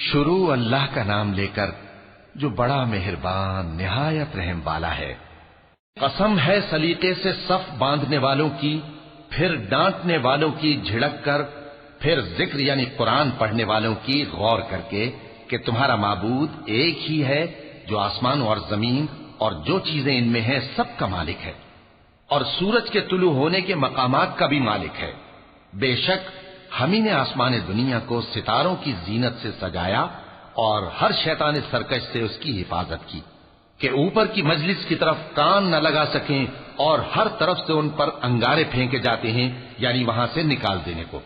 شروع اللہ کا نام لے کر جو بڑا مہربان نہایت رحم والا ہے۔ قسم ہے سلیقے سے صف باندھنے والوں کی، پھر ڈانٹنے والوں کی جھڑک کر، پھر ذکر یعنی قرآن پڑھنے والوں کی غور کر کے کہ تمہارا معبود ایک ہی ہے جو آسمان اور زمین اور جو چیزیں ان میں ہیں سب کا مالک ہے، اور سورج کے طلوع ہونے کے مقامات کا بھی مالک ہے۔ بے شک ہم ہی نے آسمان دنیا کو ستاروں کی زینت سے سجایا اور ہر شیطان سرکش سے اس کی حفاظت کی کہ اوپر کی مجلس کی طرف کان نہ لگا سکیں، اور ہر طرف سے ان پر انگارے پھینکے جاتے ہیں یعنی وہاں سے نکال دینے کو،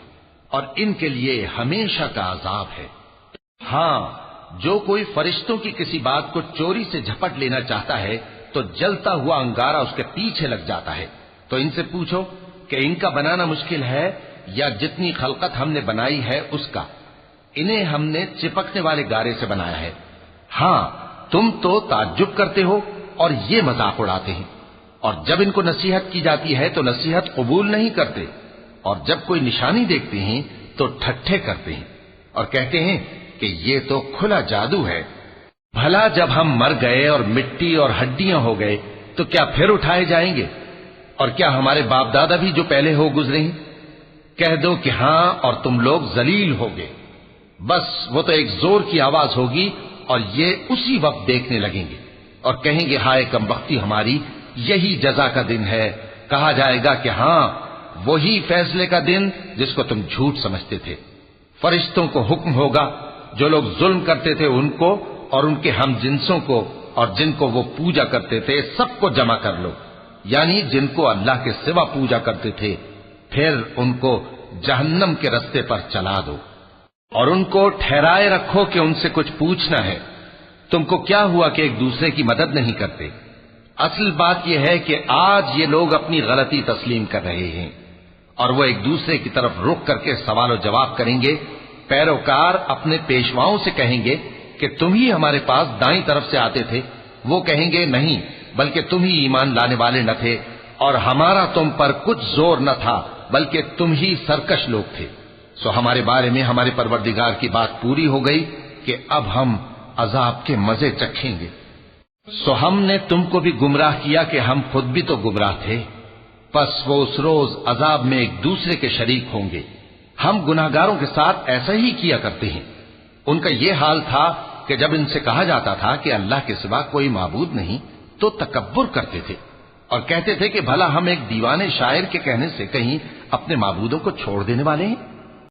اور ان کے لیے ہمیشہ کا عذاب ہے۔ ہاں، جو کوئی فرشتوں کی کسی بات کو چوری سے جھپٹ لینا چاہتا ہے تو جلتا ہوا انگارہ اس کے پیچھے لگ جاتا ہے۔ تو ان سے پوچھو کہ ان کا بنانا مشکل ہے یا جتنی خلقت ہم نے بنائی ہے اس کا؟ انہیں ہم نے چپکنے والے گارے سے بنایا ہے۔ ہاں، تم تو تعجب کرتے ہو اور یہ مذاق اڑاتے ہیں، اور جب ان کو نصیحت کی جاتی ہے تو نصیحت قبول نہیں کرتے، اور جب کوئی نشانی دیکھتے ہیں تو ٹھٹھے کرتے ہیں اور کہتے ہیں کہ یہ تو کھلا جادو ہے۔ بھلا جب ہم مر گئے اور مٹی اور ہڈیاں ہو گئے تو کیا پھر اٹھائے جائیں گے؟ اور کیا ہمارے باپ دادا بھی جو پہلے ہو گزرے ہیں؟ کہہ دو کہ ہاں اور تم لوگ ذلیل ہوگے۔ بس وہ تو ایک زور کی آواز ہوگی اور یہ اسی وقت دیکھنے لگیں گے اور کہیں گے ہائے کمبختی ہماری، یہی جزا کا دن ہے۔ کہا جائے گا کہ ہاں، وہی فیصلے کا دن جس کو تم جھوٹ سمجھتے تھے۔ فرشتوں کو حکم ہوگا جو لوگ ظلم کرتے تھے ان کو اور ان کے ہم جنسوں کو اور جن کو وہ پوجا کرتے تھے سب کو جمع کر لو، یعنی جن کو اللہ کے سوا پوجا کرتے تھے، پھر ان کو جہنم کے رستے پر چلا دو اور ان کو ٹھہرائے رکھو کہ ان سے کچھ پوچھنا ہے۔ تم کو کیا ہوا کہ ایک دوسرے کی مدد نہیں کرتے؟ اصل بات یہ ہے کہ آج یہ لوگ اپنی غلطی تسلیم کر رہے ہیں اور وہ ایک دوسرے کی طرف رخ کر کے سوال و جواب کریں گے۔ پیروکار اپنے پیشواؤں سے کہیں گے کہ تم ہی ہمارے پاس دائیں طرف سے آتے تھے، وہ کہیں گے نہیں، بلکہ تم ہی ایمان لانے والے نہ تھے اور ہمارا تم پر کچھ زور نہ تھا بلکہ تم ہی سرکش لوگ تھے۔ سو ہمارے بارے میں ہمارے پروردگار کی بات پوری ہو گئی کہ اب ہم عذاب کے مزے چکھیں گے۔ سو ہم نے تم کو بھی گمراہ کیا کہ ہم خود بھی تو گمراہ تھے، پس وہ اس روز عذاب میں ایک دوسرے کے شریک ہوں گے۔ ہم گناہگاروں کے ساتھ ایسا ہی کیا کرتے ہیں۔ ان کا یہ حال تھا کہ جب ان سے کہا جاتا تھا کہ اللہ کے سوا کوئی معبود نہیں تو تکبر کرتے تھے اور کہتے تھے کہ بھلا ہم ایک دیوانے شاعر کے کہنے سے کہیں اپنے معبودوں کو چھوڑ دینے والے ہیں؟